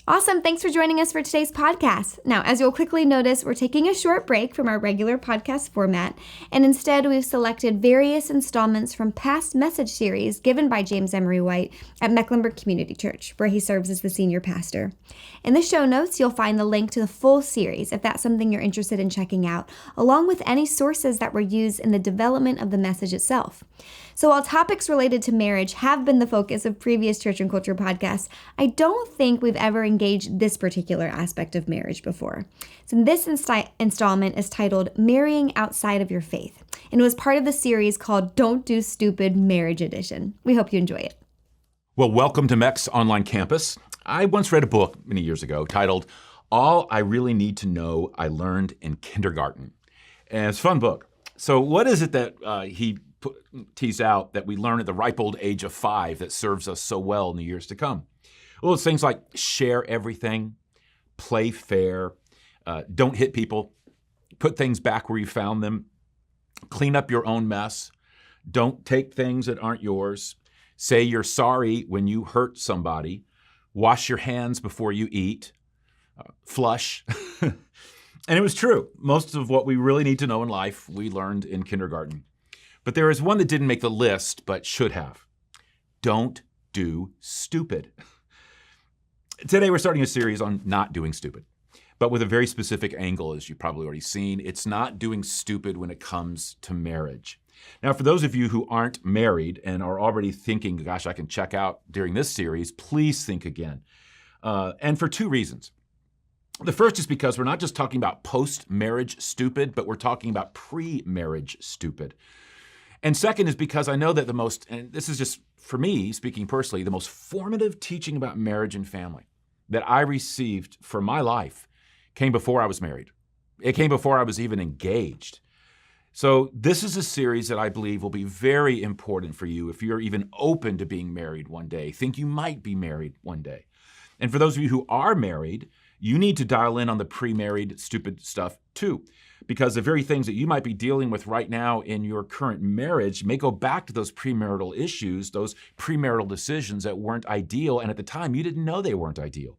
Awesome. Thanks for joining us for today's podcast. Now, as you'll quickly notice, we're taking a short break from our regular podcast format, and instead we've selected various installments from past message series given by James Emery White at Mecklenburg Community Church, where he serves as the senior pastor. In the show notes, you'll find the link to the full series if that's something you're interested in checking out, along with any sources that were used in the development of the message itself. So while topics related to marriage have been the focus of previous Church and Culture podcasts, I don't think we've ever engaged this particular aspect of marriage before. So this installment is titled Marrying Outside of Your Faith, and it was part of the series called Don't Do Stupid Marriage Edition. We hope you enjoy it. Well, welcome to MEC's online campus. I once read a book many years ago titled All I Really Need to Know I Learned in Kindergarten. And it's a fun book. So what is it that he tease out that we learn at the ripe old age of 5 that serves us so well in the years to come? Well, it's things like share everything, play fair, don't hit people, put things back where you found them, clean up your own mess, don't take things that aren't yours, say you're sorry when you hurt somebody, wash your hands before you eat, flush. And it was true. Most of what we really need to know in life, we learned in kindergarten. But there is one that didn't make the list, but should have. Don't do stupid. Today, we're starting a series on not doing stupid, but with a very specific angle, as you've probably already seen. It's not doing stupid when it comes to marriage. Now, for those of you who aren't married and are already thinking, gosh, I can check out during this series, please think again. And for two reasons. The first is because we're not just talking about post-marriage stupid, but we're talking about pre-marriage stupid. And second is because I know that the most, and this is just for me, speaking personally, the most formative teaching about marriage and family that I received for my life came before I was married. It came before I was even engaged. So this is a series that I believe will be very important for you if you're even open to being married one day, think you might be married one day. And for those of you who are married, you need to dial in on the pre-married stupid stuff too, because the very things that you might be dealing with right now in your current marriage may go back to those premarital issues, those premarital decisions that weren't ideal, and at the time you didn't know they weren't ideal.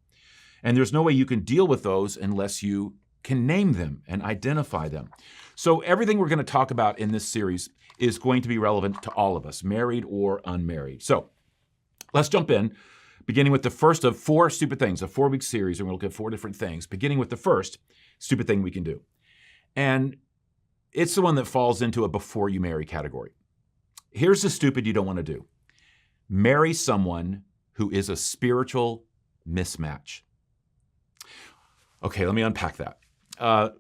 And there's no way you can deal with those unless you can name them and identify them. So everything we're going to talk about in this series is going to be relevant to all of us, married or unmarried. So let's jump in, beginning with the first of 4 stupid things, a 4-week series, and we'll look at 4 different things, beginning with the first stupid thing we can do. And it's the one that falls into a before you marry category. Here's the stupid you don't want to do. Marry someone who is a spiritual mismatch. Okay, let me unpack that.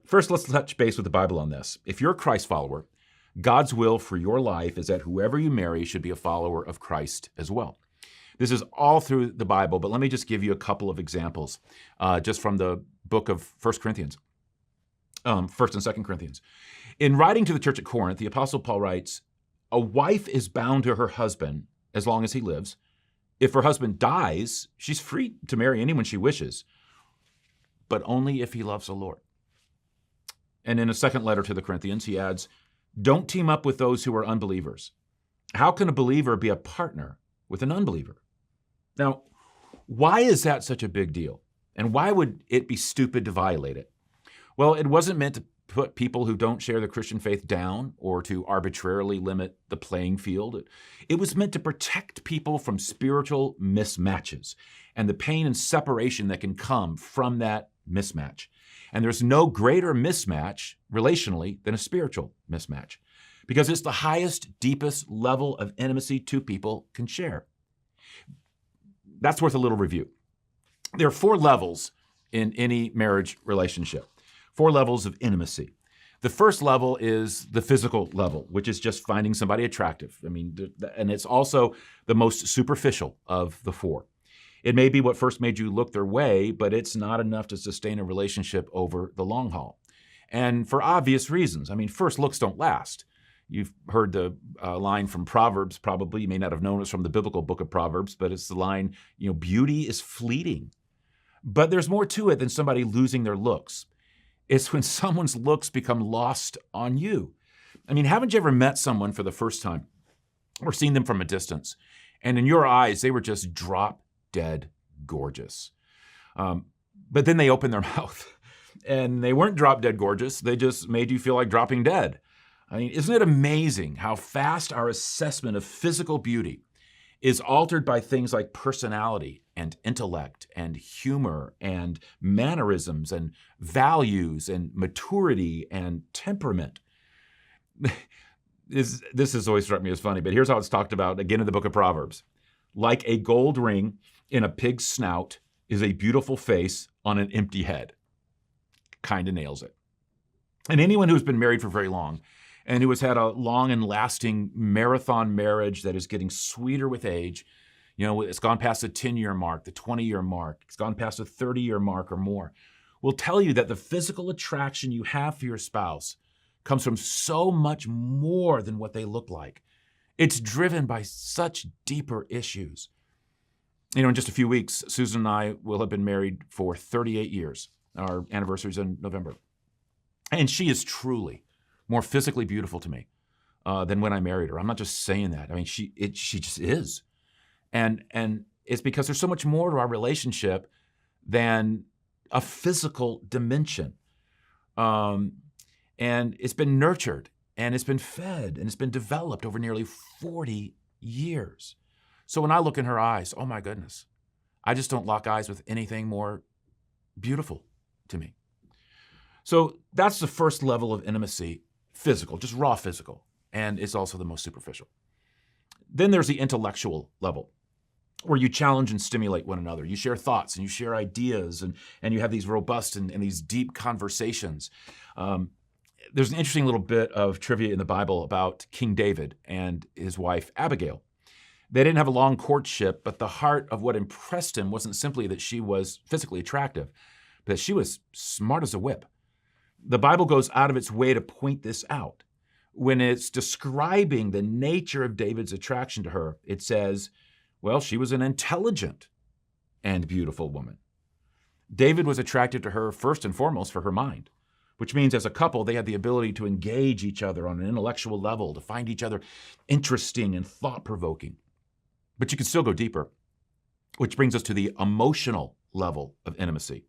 First, let's touch base with the Bible on this. If you're a Christ follower, God's will for your life is that whoever you marry should be a follower of Christ as well. This is all through the Bible, but let me just give you a couple of examples just from the book of 1 Corinthians, 1st and 2nd Corinthians. In writing to the church at Corinth, the Apostle Paul writes, a wife is bound to her husband as long as he lives. If her husband dies, she's free to marry anyone she wishes, but only if he loves the Lord. And in a second letter to the Corinthians, he adds, don't team up with those who are unbelievers. How can a believer be a partner with an unbeliever? Now, why is that such a big deal? And why would it be stupid to violate it? Well, it wasn't meant to put people who don't share the Christian faith down or to arbitrarily limit the playing field. It was meant to protect people from spiritual mismatches and the pain and separation that can come from that mismatch. And there's no greater mismatch relationally than a spiritual mismatch because it's the highest, deepest level of intimacy two people can share. That's worth a little review. There are 4 levels in any marriage relationship, 4 levels of intimacy. The first level is the physical level, which is just finding somebody attractive. And it's also the most superficial of the 4. It may be what first made you look their way, but it's not enough to sustain a relationship over the long haul. And for obvious reasons. First looks don't last. You've heard the line from Proverbs, probably. You may not have known it from the biblical book of Proverbs, but it's the line, beauty is fleeting. But there's more to it than somebody losing their looks. It's when someone's looks become lost on you. Haven't you ever met someone for the first time or seen them from a distance, and in your eyes, they were just drop dead gorgeous? But then they opened their mouth, and they weren't drop dead gorgeous. They just made you feel like dropping dead. I mean, isn't it amazing how fast our assessment of physical beauty is altered by things like personality and intellect and humor and mannerisms and values and maturity and temperament? This has always struck me as funny, but here's how it's talked about again in the book of Proverbs. Like a gold ring in a pig's snout is a beautiful face on an empty head. Kind of nails it. And anyone who's been married for very long and who has had a long and lasting marathon marriage that is getting sweeter with age, it's gone past the 10-year mark, the 20-year mark, it's gone past the 30-year mark or more, will tell you that the physical attraction you have for your spouse comes from so much more than what they look like. It's driven by such deeper issues. In just a few weeks, Susan and I will have been married for 38 years. Our anniversary's in November. And she is truly more physically beautiful to me than when I married her. I'm not just saying that. I mean, she just is. And it's because there's so much more to our relationship than a physical dimension. And it's been nurtured, and it's been fed, and it's been developed over nearly 40 years. So when I look in her eyes, oh my goodness, I just don't lock eyes with anything more beautiful to me. So that's the first level of intimacy, physical, just raw physical, and it's also the most superficial. Then there's the intellectual level, where you challenge and stimulate one another. You share thoughts and you share ideas, and you have these robust and these deep conversations. There's an interesting little bit of trivia in the Bible about King David and his wife Abigail. They didn't have a long courtship, but the heart of what impressed him wasn't simply that she was physically attractive, but that she was smart as a whip. The Bible goes out of its way to point this out. When it's describing the nature of David's attraction to her, it says, well, she was an intelligent and beautiful woman. David was attracted to her first and foremost for her mind, which means as a couple, they had the ability to engage each other on an intellectual level, to find each other interesting and thought-provoking. But you can still go deeper, which brings us to the emotional level of intimacy.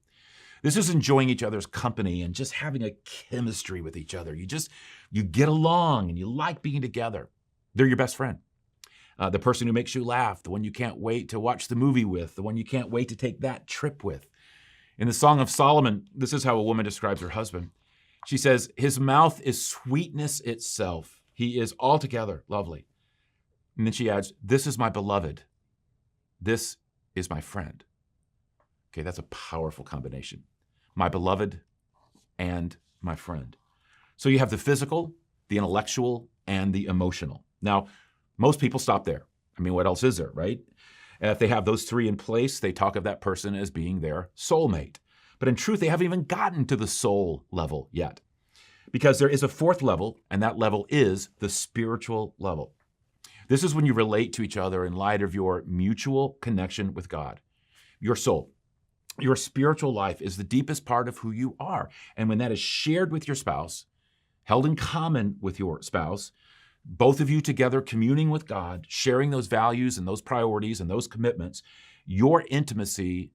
This is enjoying each other's company and just having a chemistry with each other. You get along and you like being together. They're your best friend. The person who makes you laugh, the one you can't wait to watch the movie with, the one you can't wait to take that trip with. In the Song of Solomon, this is how a woman describes her husband. She says, his mouth is sweetness itself. He is altogether lovely. And then she adds, this is my beloved. This is my friend. Okay, that's a powerful combination. My beloved and my friend. So you have the physical, the intellectual, and the emotional. Now, most people stop there. I mean, what else is there, right? If they have those three in place, they talk of that person as being their soulmate. But in truth, they haven't even gotten to the soul level yet. Because there is a fourth level, and that level is the spiritual level. This is when you relate to each other in light of your mutual connection with God. Your soul, your spiritual life is the deepest part of who you are. And when that is shared with your spouse, held in common with your spouse, both of you together communing with God, sharing those values and those priorities and those commitments, your intimacy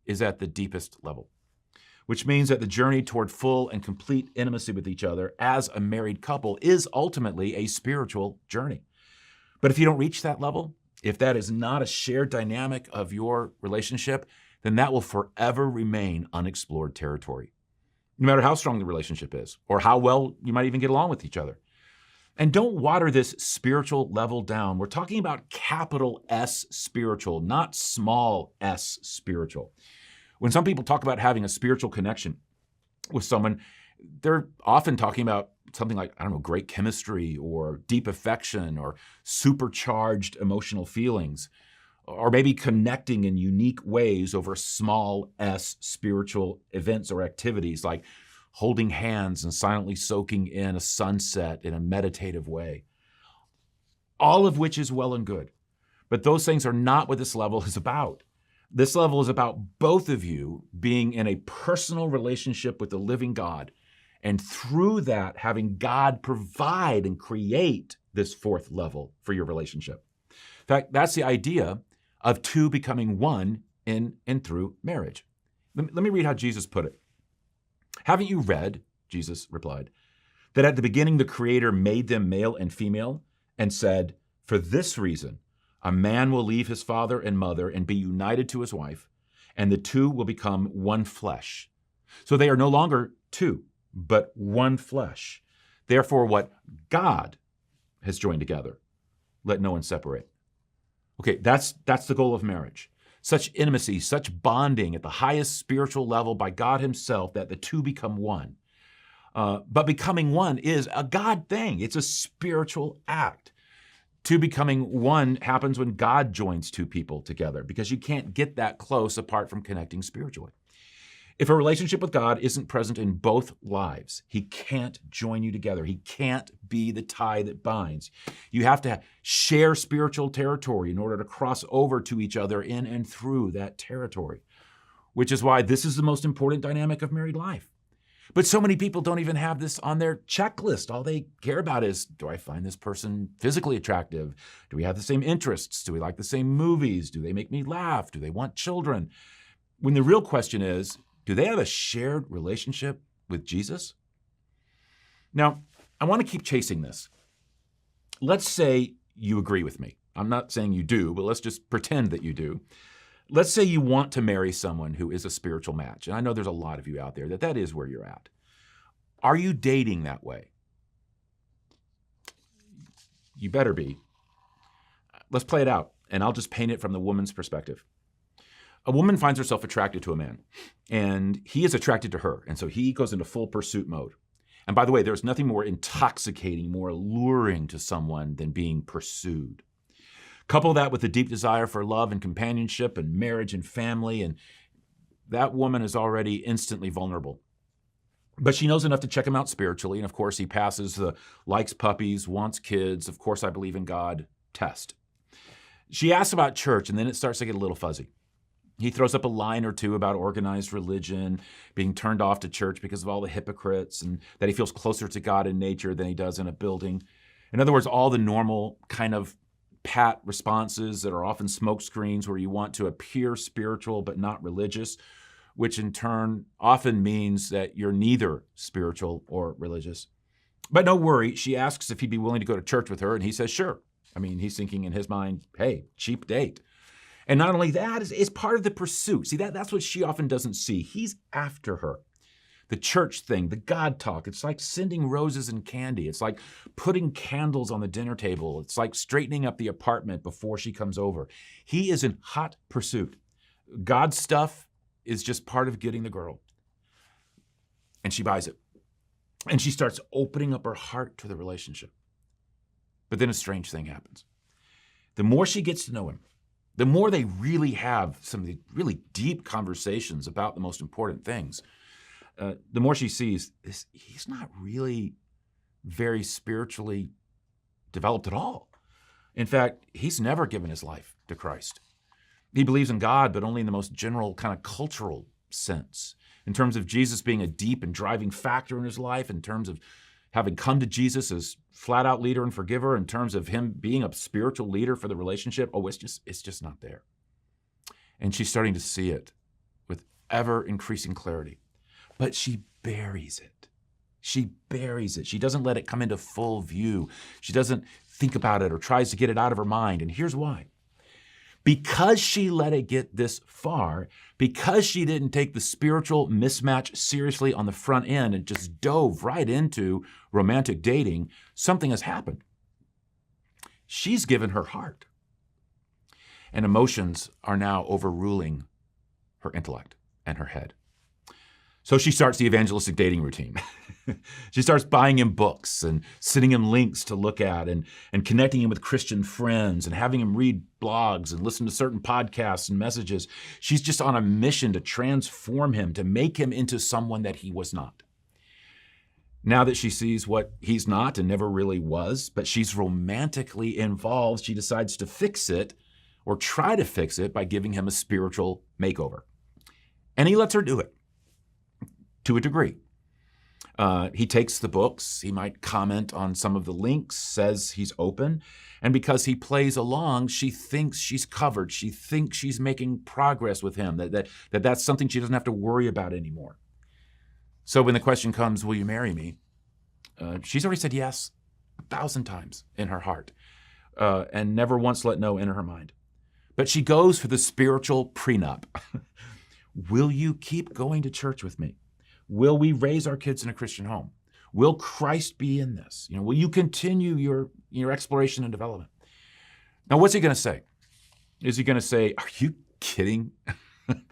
is at the deepest level, which means that the journey toward full and complete intimacy with each other as a married couple is ultimately a spiritual journey. But if you don't reach that level, if that is not a shared dynamic of your relationship, then that will forever remain unexplored territory, no matter how strong the relationship is or how well you might even get along with each other. And don't water this spiritual level down. We're talking about capital S spiritual, not small s spiritual. When some people talk about having a spiritual connection with someone, they're often talking about something like, great chemistry or deep affection or supercharged emotional feelings, or maybe connecting in unique ways over small s spiritual events or activities like holding hands and silently soaking in a sunset in a meditative way. All of which is well and good. But those things are not what this level is about. This level is about both of you being in a personal relationship with the living God, and through that, having God provide and create this fourth level for your relationship. In fact, that's the idea of two becoming one in and through marriage. Let me read how Jesus put it. Haven't you read, Jesus replied, that at the beginning the Creator made them male and female and said, for this reason, a man will leave his father and mother and be united to his wife, and the two will become one flesh. So they are no longer two, but one flesh. Therefore, what God has joined together, let no one separate. Okay, that's the goal of marriage. Such intimacy, such bonding at the highest spiritual level by God himself that the two become one. But becoming one is a God thing. It's a spiritual act. Two becoming one happens when God joins two people together, because you can't get that close apart from connecting spiritually. If a relationship with God isn't present in both lives, he can't join you together. He can't be the tie that binds. You have to share spiritual territory in order to cross over to each other in and through that territory, which is why this is the most important dynamic of married life. But so many people don't even have this on their checklist. All they care about is, do I find this person physically attractive? Do we have the same interests? Do we like the same movies? Do they make me laugh? Do they want children? When the real question is, do they have a shared relationship with Jesus? Now, I want to keep chasing this. Let's say you agree with me. I'm not saying you do, but let's just pretend that you do. Let's say you want to marry someone who is a spiritual match. And I know there's a lot of you out there that is where you're at. Are you dating that way? You better be. Let's play it out, and I'll just paint it from the woman's perspective. A woman finds herself attracted to a man, and he is attracted to her, and so he goes into full pursuit mode. And by the way, there's nothing more intoxicating, more alluring to someone than being pursued. Couple that with a deep desire for love and companionship and marriage and family, and that woman is already instantly vulnerable. But she knows enough to check him out spiritually, and of course he passes the likes puppies, wants kids, of course I believe in God test. She asks about church, and then it starts to get a little fuzzy. He throws up a line or two about organized religion, being turned off to church because of all the hypocrites, and that he feels closer to God in nature than he does in a building. In other words, all the normal kind of pat responses that are often smoke screens where you want to appear spiritual but not religious, which in turn often means that you're neither spiritual or religious. But no worry, she asks if he'd be willing to go to church with her, and he says sure. I mean, he's thinking in his mind, hey, cheap date. And not only that, it's part of the pursuit. See, that's what she often doesn't see. He's after her. The church thing, the God talk, it's like sending roses and candy. It's like putting candles on the dinner table. It's like straightening up the apartment before she comes over. He is in hot pursuit. God stuff is just part of getting the girl. And she buys it. And she starts opening up her heart to the relationship. But then a strange thing happens. The more she gets to know him, the more they really have some of the really deep conversations about the most important things, the more she sees he's not really very spiritually developed at all. In fact, he's never given his life to Christ. He believes in God, but only in the most general kind of cultural sense. In terms of Jesus being a deep and driving factor in his life, in terms of having come to Jesus as flat-out leader and forgiver, in terms of him being a spiritual leader for the relationship, it's just not there. And she's starting to see it with ever-increasing clarity. But she buries it. She buries it. She doesn't let it come into full view. She doesn't think about it or tries to get it out of her mind. And here's why. Because she let it get this far, because she didn't take the spiritual mismatch seriously on the front end and just dove right into romantic dating, something has happened. She's given her heart. And emotions are now overruling her intellect and her head. So she starts the evangelistic dating routine. She starts buying him books and sending him links to look at and connecting him with Christian friends and having him read blogs and listen to certain podcasts and messages. She's just on a mission to transform him, to make him into someone that he was not. Now that she sees what he's not and never really was, but she's romantically involved, she decides to fix it or try to fix it by giving him a spiritual makeover. And he lets her do it. To a degree. He takes the books. He might comment on some of the links, says he's open. And because he plays along, she thinks she's covered. She thinks she's making progress with him, that's something she doesn't have to worry about anymore. So when the question comes, will you marry me? She's already said yes 1,000 times in her heart, and never once let no in her mind. But she goes for the spiritual prenup. Will you keep going to church with me? Will we raise our kids in a Christian home? Will Christ be in this? Will you continue your exploration and development? Now, what's he going to say? Is he going to say, are you kidding?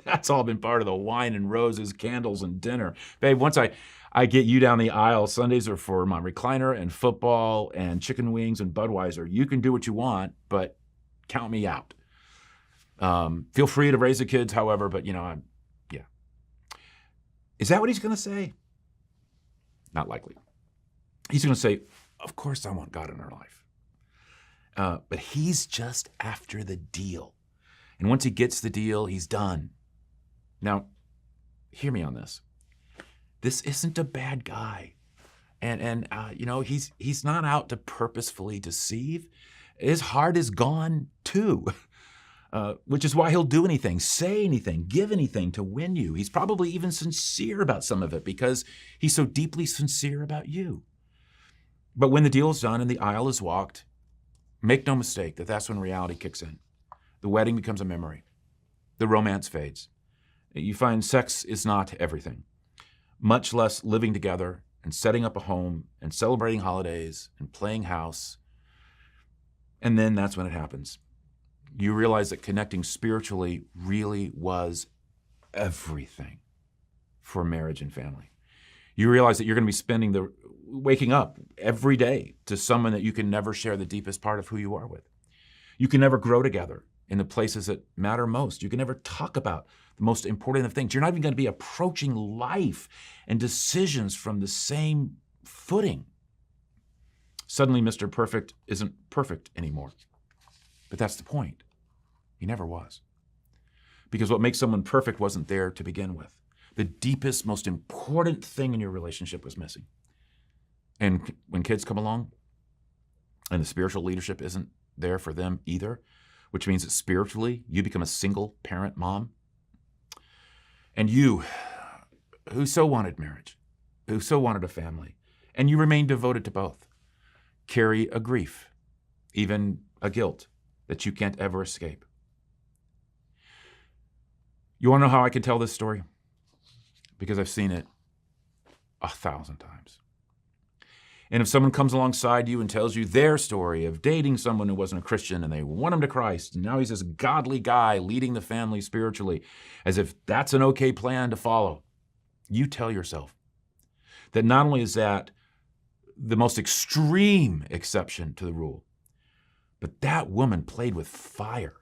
That's all been part of the wine and roses, candles and dinner. Babe, once I get you down the aisle, Sundays are for my recliner and football and chicken wings and Budweiser. You can do what you want, but count me out. Feel free to raise the kids, however, but yeah. Is that what he's going to say? Not likely. He's going to say, of course I want God in our life. But he's just after the deal. And once he gets the deal, he's done. Now, hear me on this. This isn't a bad guy. And he's not out to purposefully deceive. His heart is gone too. Which is why he'll do anything, say anything, give anything to win you. He's probably even sincere about some of it because he's so deeply sincere about you. But when the deal is done and the aisle is walked, make no mistake that that's when reality kicks in. The wedding becomes a memory. The romance fades. You find sex is not everything, much less living together and setting up a home and celebrating holidays and playing house. And then that's when it happens. You realize that connecting spiritually really was everything for marriage and family. You realize that you're going to be waking up every day to someone that you can never share the deepest part of who you are with. You can never grow together in the places that matter most. You can never talk about the most important of things. You're not even going to be approaching life and decisions from the same footing. Suddenly, Mr. Perfect isn't perfect anymore. But that's the point. He never was. Because what makes someone perfect wasn't there to begin with. The deepest, most important thing in your relationship was missing. And when kids come along and the spiritual leadership isn't there for them either, which means that spiritually you become a single parent mom, and you, who so wanted marriage, who so wanted a family, and you remain devoted to both, carry a grief, even a guilt that you can't ever escape. You want to know how I can tell this story? Because I've seen it 1,000 times. And if someone comes alongside you and tells you their story of dating someone who wasn't a Christian and they won him to Christ, and now he's this godly guy leading the family spiritually, as if that's an okay plan to follow, you tell yourself that not only is that the most extreme exception to the rule, but that woman played with fire,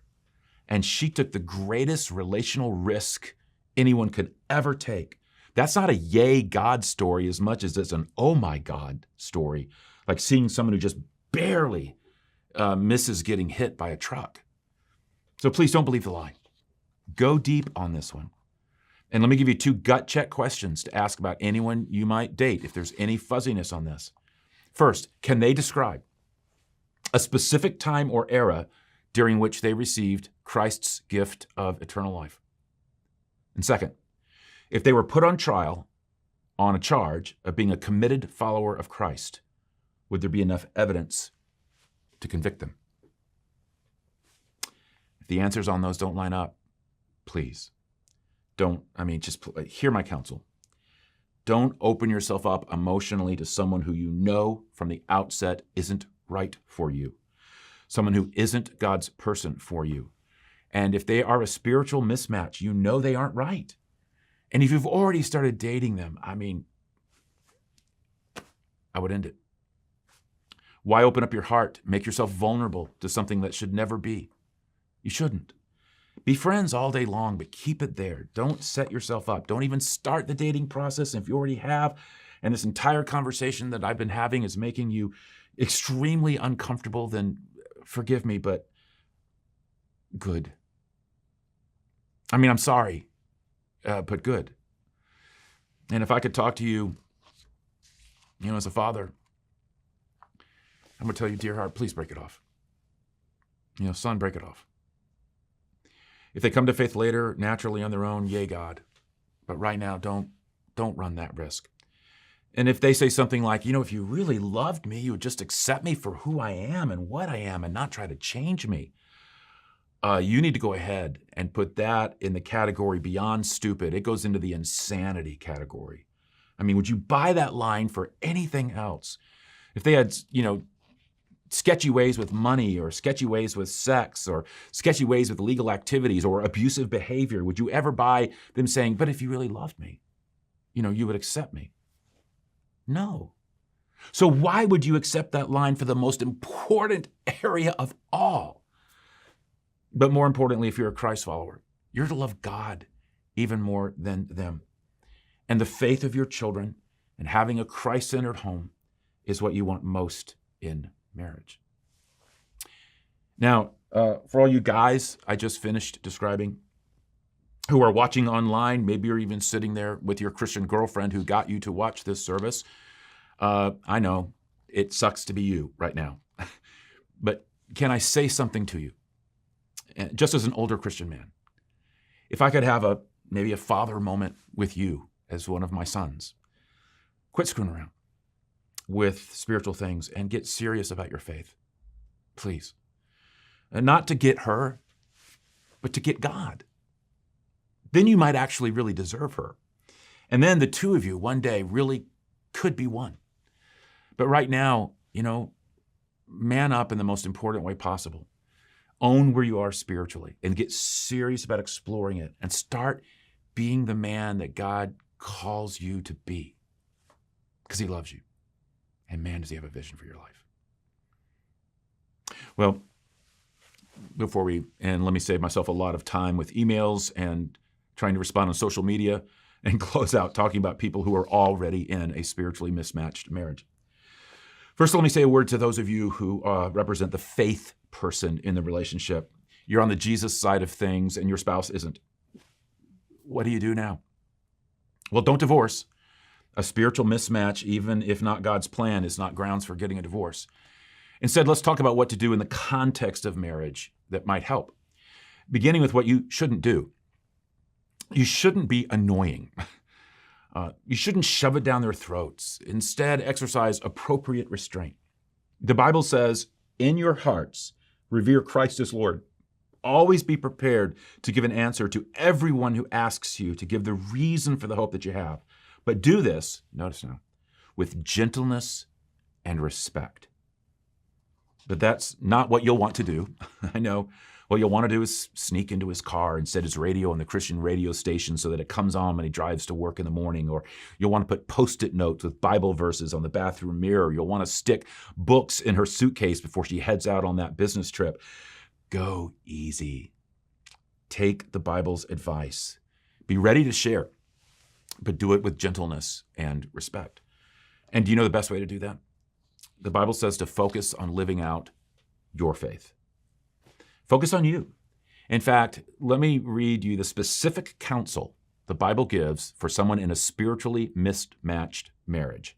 and she took the greatest relational risk anyone could ever take. That's not a yay God story as much as it's an oh my God story, like seeing someone who just barely misses getting hit by a truck. So please don't believe the lie. Go deep on this one. And let me give you 2 gut check questions to ask about anyone you might date if there's any fuzziness on this. First, can they describe a specific time or era during which they received Christ's gift of eternal life? And second, if they were put on trial on a charge of being a committed follower of Christ, would there be enough evidence to convict them? If the answers on those don't line up, please just hear my counsel. Don't open yourself up emotionally to someone who you know from the outset isn't right for you, someone who isn't God's person for you. And if they are a spiritual mismatch, you know they aren't right. And if you've already started dating them, I would end it. Why open up your heart, make yourself vulnerable to something that should never be? You shouldn't. Be friends all day long, but keep it there. Don't set yourself up. Don't even start the dating process. And if you already have, and this entire conversation that I've been having is making you extremely uncomfortable, then forgive me, but good. I'm sorry, but good. And if I could talk to you As a father, I'm going to tell you, dear heart, please break it off. Son, break it off. If they come to faith later, naturally on their own, yay, God. But right now, don't run that risk. And if they say something like, if you really loved me, you would just accept me for who I am and what I am and not try to change me. You need to go ahead and put that in the category beyond stupid. It goes into the insanity category. Would you buy that line for anything else? If they had, sketchy ways with money or sketchy ways with sex or sketchy ways with legal activities or abusive behavior, would you ever buy them saying, but if you really loved me, you would accept me? No. So why would you accept that line for the most important area of all? But more importantly, if you're a Christ follower, you're to love God even more than them. And the faith of your children and having a Christ-centered home is what you want most in marriage. Now, for all you guys I just finished describing who are watching online, maybe you're even sitting there with your Christian girlfriend who got you to watch this service. I know it sucks to be you right now, but can I say something to you? Just as an older Christian man, if I could have maybe a father moment with you as one of my sons, quit screwing around with spiritual things and get serious about your faith, please. And not to get her, but to get God. Then you might actually really deserve her. And then the two of you one day really could be one. But right now, man up in the most important way possible. Own where you are spiritually and get serious about exploring it and start being the man that God calls you to be because he loves you. And man, does he have a vision for your life. Well, before we end, let me save myself a lot of time with emails and trying to respond on social media and close out talking about people who are already in a spiritually mismatched marriage. First, let me say a word to those of you who represent the faith person in the relationship. You're on the Jesus side of things and your spouse isn't. What do you do now? Well, don't divorce. A spiritual mismatch, even if not God's plan, is not grounds for getting a divorce. Instead, let's talk about what to do in the context of marriage that might help. Beginning with what you shouldn't do. You shouldn't be annoying. You shouldn't shove it down their throats. Instead, exercise appropriate restraint. The Bible says, in your hearts, revere Christ as Lord. Always be prepared to give an answer to everyone who asks you to give the reason for the hope that you have. But do this, notice now, with gentleness and respect. But that's not what you'll want to do. I know. What you'll want to do is sneak into his car and set his radio on the Christian radio station so that it comes on when he drives to work in the morning. Or you'll want to put Post-it notes with Bible verses on the bathroom mirror. You'll want to stick books in her suitcase before she heads out on that business trip. Go easy. Take the Bible's advice. Be ready to share, but do it with gentleness and respect. And do you know the best way to do that? The Bible says to focus on living out your faith. Focus on you. In fact, let me read you the specific counsel the Bible gives for someone in a spiritually mismatched marriage.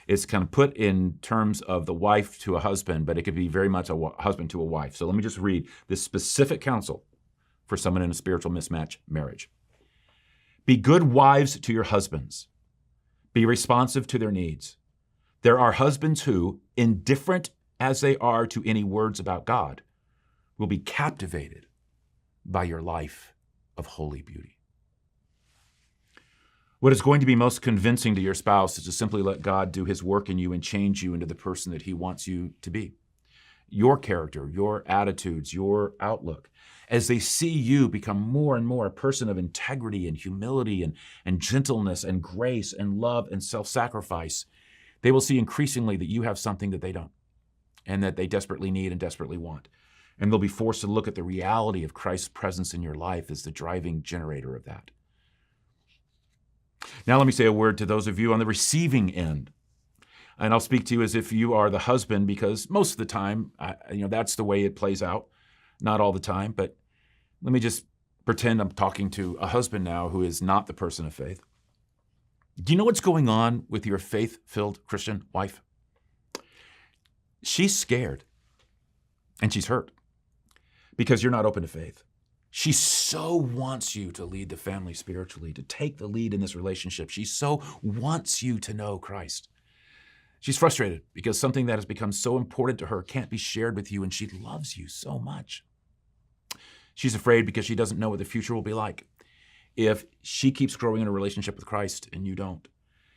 It's kind of put in terms of the wife to a husband, but it could be very much a husband to a wife. So let me just read this specific counsel for someone in a spiritual mismatched marriage. Be good wives to your husbands. Be responsive to their needs. There are husbands who, indifferent as they are to any words about God, will be captivated by your life of holy beauty. What is going to be most convincing to your spouse is to simply let God do his work in you and change you into the person that he wants you to be. Your character, your attitudes, your outlook. As they see you become more and more a person of integrity and humility and gentleness and grace and love and self-sacrifice, they will see increasingly that you have something that they don't and that they desperately need and desperately want. And they'll be forced to look at the reality of Christ's presence in your life as the driving generator of that. Now let me say a word to those of you on the receiving end. And I'll speak to you as if you are the husband, because most of the time, that's the way it plays out. Not all the time, but let me just pretend I'm talking to a husband now who is not the person of faith. Do you know what's going on with your faith-filled Christian wife? She's scared and she's hurt because you're not open to faith. She so wants you to lead the family spiritually, to take the lead in this relationship. She so wants you to know Christ. She's frustrated because something that has become so important to her can't be shared with you, and she loves you so much. She's afraid because she doesn't know what the future will be like if she keeps growing in a relationship with Christ and you don't.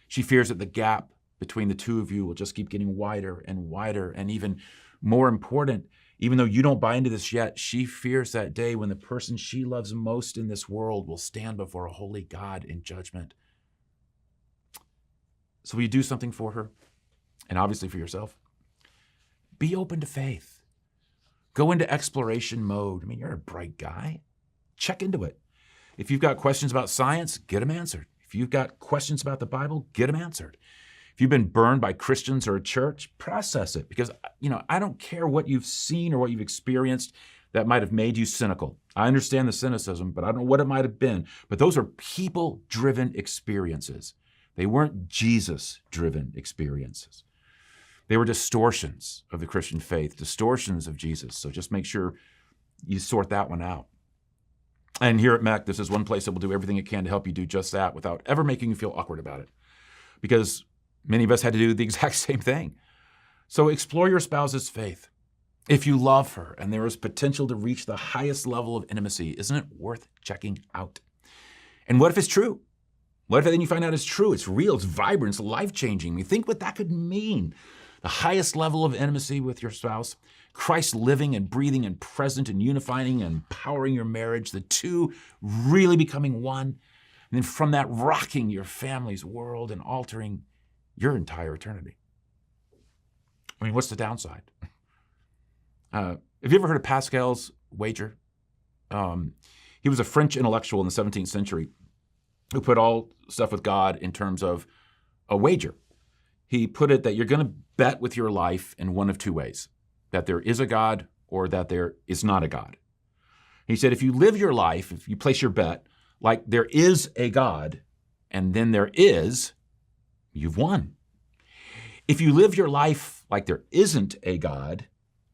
She fears that the gap between the two of you will just keep getting wider and wider. And even more important, even though you don't buy into this yet, she fears that day when the person she loves most in this world will stand before a holy God in judgment. So will you do something for her? And obviously for yourself? Be open to faith. Go into exploration mode. I mean, you're a bright guy. Check into it. If you've got questions about science, get them answered. If you've got questions about the Bible, get them answered. If you've been burned by Christians or a church, process it. Because, I don't care what you've seen or what you've experienced that might have made you cynical. I understand the cynicism, but I don't know what it might have been. But those are people-driven experiences. They weren't Jesus-driven experiences. They were distortions of the Christian faith, distortions of Jesus. So just make sure you sort that one out. And here at MEC, this is one place that will do everything it can to help you do just that without ever making you feel awkward about it. Because many of us had to do the exact same thing. So explore your spouse's faith. If you love her and there is potential to reach the highest level of intimacy, isn't it worth checking out? And what if it's true? What if everything you find out is true? It's real, it's vibrant, it's life-changing. You think what that could mean. The highest level of intimacy with your spouse, Christ living and breathing and present and unifying and empowering your marriage, the two really becoming one. And then from that, rocking your family's world and altering your entire eternity. I mean, what's the downside? Have you ever heard of Pascal's wager? He was a French intellectual in the 17th century who put all stuff with God in terms of a wager. He put it that you're going to bet with your life in one of two ways, that there is a God or that there is not a God. He said, if you live your life, if you place your bet like there is a God and then there is, you've won. If you live your life like there isn't a God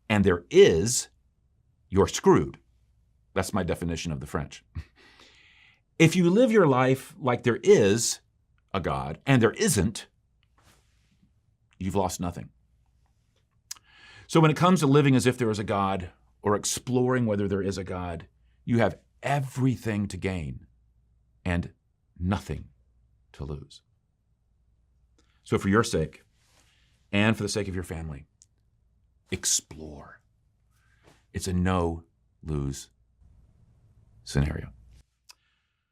and there is, you're screwed. That's my definition of the French. If you live your life like there is a God and there isn't, you've lost nothing. So when it comes to living as if there is a God or exploring whether there is a God, you have everything to gain and nothing to lose. So for your sake and for the sake of your family, explore. It's a no-lose scenario.